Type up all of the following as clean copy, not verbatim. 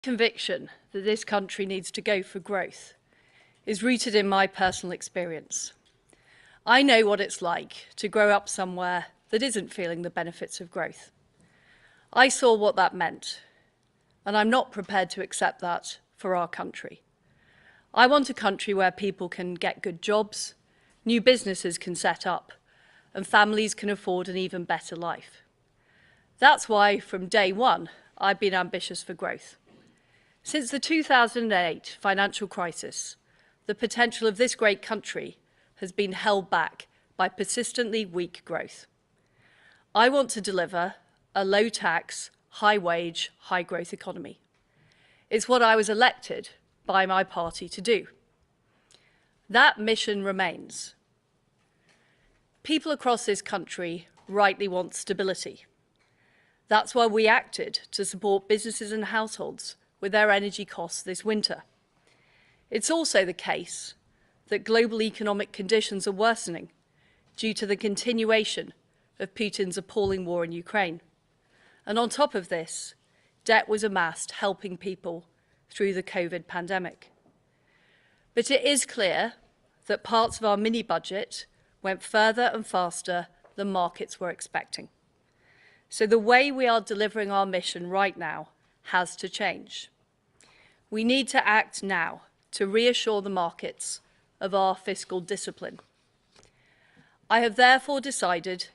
Conviction that this country needs to go for growth is rooted in my personal experience. I know what it's like to grow up somewhere that isn't feeling the benefits of growth. I saw what that meant, and I'm not prepared to accept that for our country. I want a country where people can get good jobs, new businesses can set up, and families can afford an even better life. That's why, from day one, I've been ambitious for growth. Since the 2008 financial crisis, the potential of this great country has been held back by persistently weak growth. I want to deliver a low-tax, high-wage, high-growth economy. It's what I was elected by my party to do. That mission remains. People across this country rightly want stability. That's why we acted to support businesses and households with their energy costs this winter. It's also the case that global economic conditions are worsening due to the continuation of Putin's appalling war in Ukraine. And on top of this, debt was amassed helping people through the COVID pandemic. But it is clear that parts of our mini-budget went further and faster than markets were expecting. So the way we are delivering our mission right now has to change. We need to act now to reassure the markets of our fiscal discipline. I have therefore decided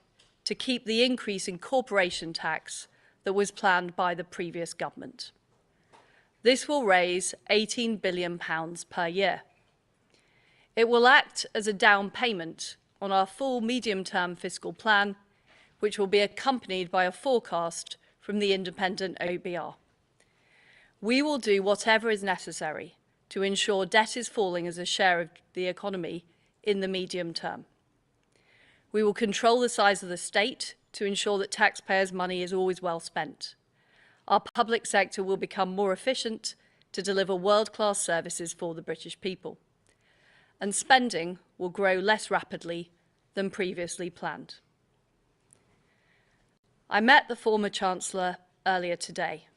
to keep the increase in corporation tax that was planned by the previous government. This will raise £18 billion per year. It will act as a down payment on our full medium-term fiscal plan, which will be accompanied by a forecast from the independent OBR. We will do whatever is necessary to ensure debt is falling as a share of the economy in the medium term. We will control the size of the state to ensure that taxpayers' money is always well spent. Our public sector will become more efficient to deliver world-class services for the British people. And spending will grow less rapidly than previously planned. I met the former Chancellor earlier today.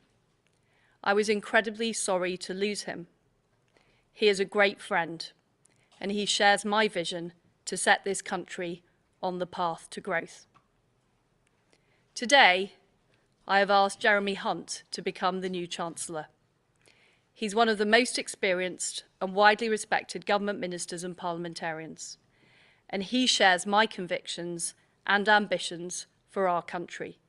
I was incredibly sorry to lose him. He is a great friend, and he shares my vision to set this country on the path to growth. Today, I have asked Jeremy Hunt to become the new Chancellor. He's one of the most experienced and widely respected government ministers and parliamentarians, and he shares my convictions and ambitions for our country.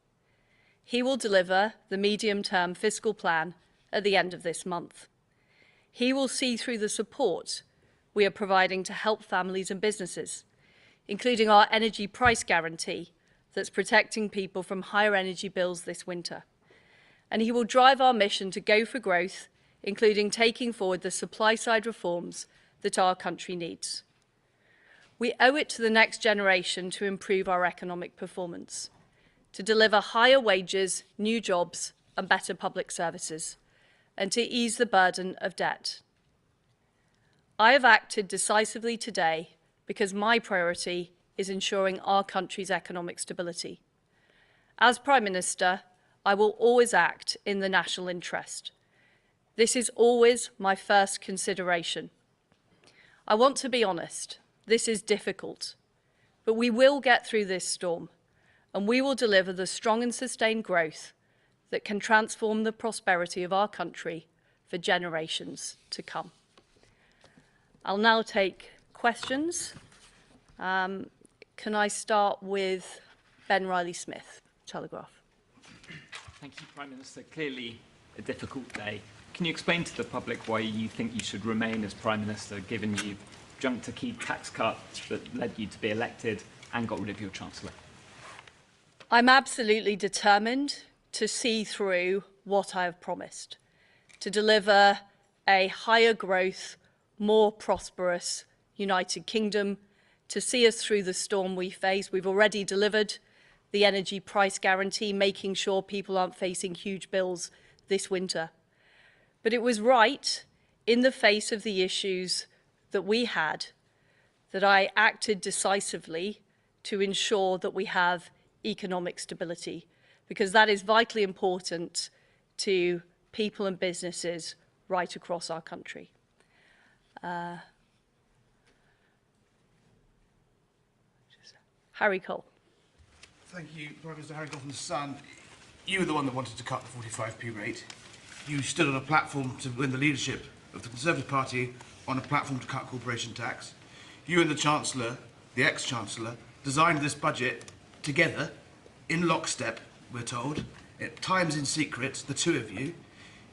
He will deliver the medium-term fiscal plan at the end of this month. He will see through the support we are providing to help families and businesses, including our energy price guarantee that's protecting people from higher energy bills this winter. And he will drive our mission to go for growth, including taking forward the supply-side reforms that our country needs. We owe it to the next generation to improve our economic performance, to deliver higher wages, new jobs, and better public services, and to ease the burden of debt. I have acted decisively today because my priority is ensuring our country's economic stability. As Prime Minister, I will always act in the national interest. This is always my first consideration. I want to be honest, this is difficult, but we will get through this storm, and we will deliver the strong and sustained growth that can transform the prosperity of our country for generations to come. I'll now take questions. Can I start with Ben Riley-Smith, Telegraph? Thank you, Prime Minister. Clearly a difficult day. Can you explain to the public why you think you should remain as Prime Minister, given you jumped a key tax cut that led you to be elected and got rid of your Chancellor? I'm absolutely determined to see through what I have promised, to deliver a higher growth, more prosperous United Kingdom, to see us through the storm we face. We've already delivered the energy price guarantee, making sure people aren't facing huge bills this winter. But it was right, in the face of the issues that we had, that I acted decisively to ensure that we have economic stability, because that is vitally important to people and businesses right across our country. Harry Cole. Thank you, Prime Minister. Harry Cole from The Sun. You were the one that wanted to cut the 45p rate. You stood on a platform to win the leadership of the Conservative Party on a platform to cut corporation tax. You and the Chancellor, the ex-Chancellor, designed this budget together, in lockstep, we're told, at times in secret, the two of you.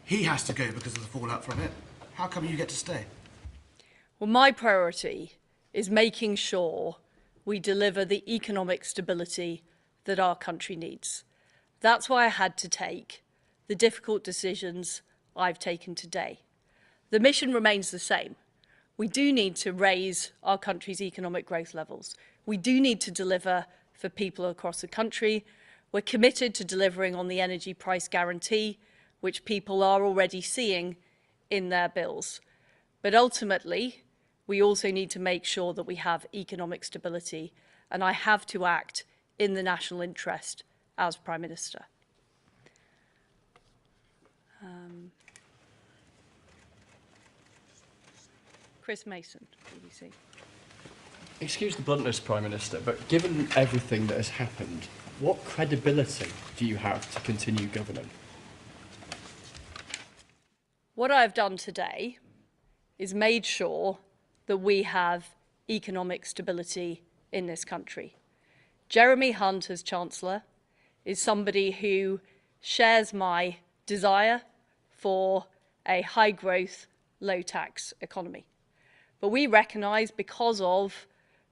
He has to go because of the fallout from it. How come you get to stay? Well, my priority is making sure we deliver the economic stability that our country needs. That's why I had to take the difficult decisions I've taken today. The mission remains the same. We do need to raise our country's economic growth levels. We do need to deliver for people across the country. We're committed to delivering on the energy price guarantee, which people are already seeing in their bills. But ultimately, we also need to make sure that we have economic stability, and I have to act in the national interest as Prime Minister. Chris Mason, BBC. Excuse the bluntness, Prime Minister, but given everything that has happened, what credibility do you have to continue governing? What I've done today is made sure that we have economic stability in this country. Jeremy Hunt, as Chancellor, is somebody who shares my desire for a high-growth, low-tax economy. But we recognise, because of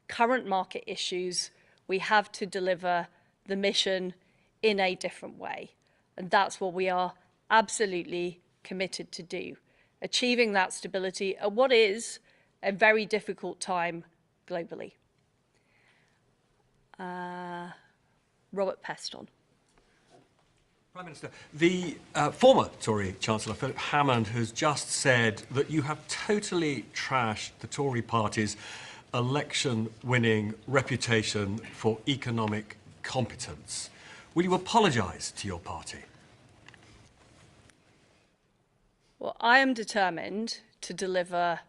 current market issues, we have to deliver the mission in a different way. And that's what we are absolutely committed to do, achieving that stability at what is a very difficult time globally. Robert Peston. Prime Minister, the former Tory Chancellor, Philip Hammond, has just said that you have totally trashed the Tory party's election-winning reputation for economic competence. Will you apologise to your party? Well, I am determined to deliver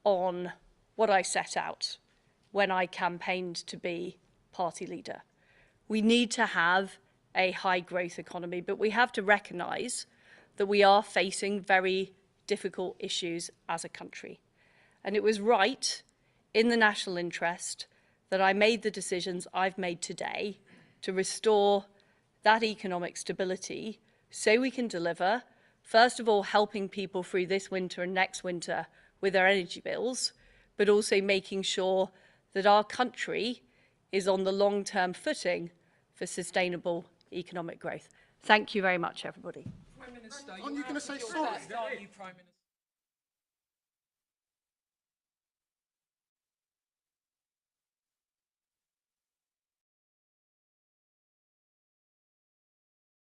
on what I set out when I campaigned to be party leader. We need to have a high-growth economy, but we have to recognise that we are facing very difficult issues as a country. And it was right, in the national interest, that I made the decisions I've made today to restore that economic stability so we can deliver, first of all, helping people through this winter and next winter with their energy bills, but also making sure that our country is on the long-term footing for sustainable economic growth. Thank you very much, everybody. Prime Minister, you going to say sorry?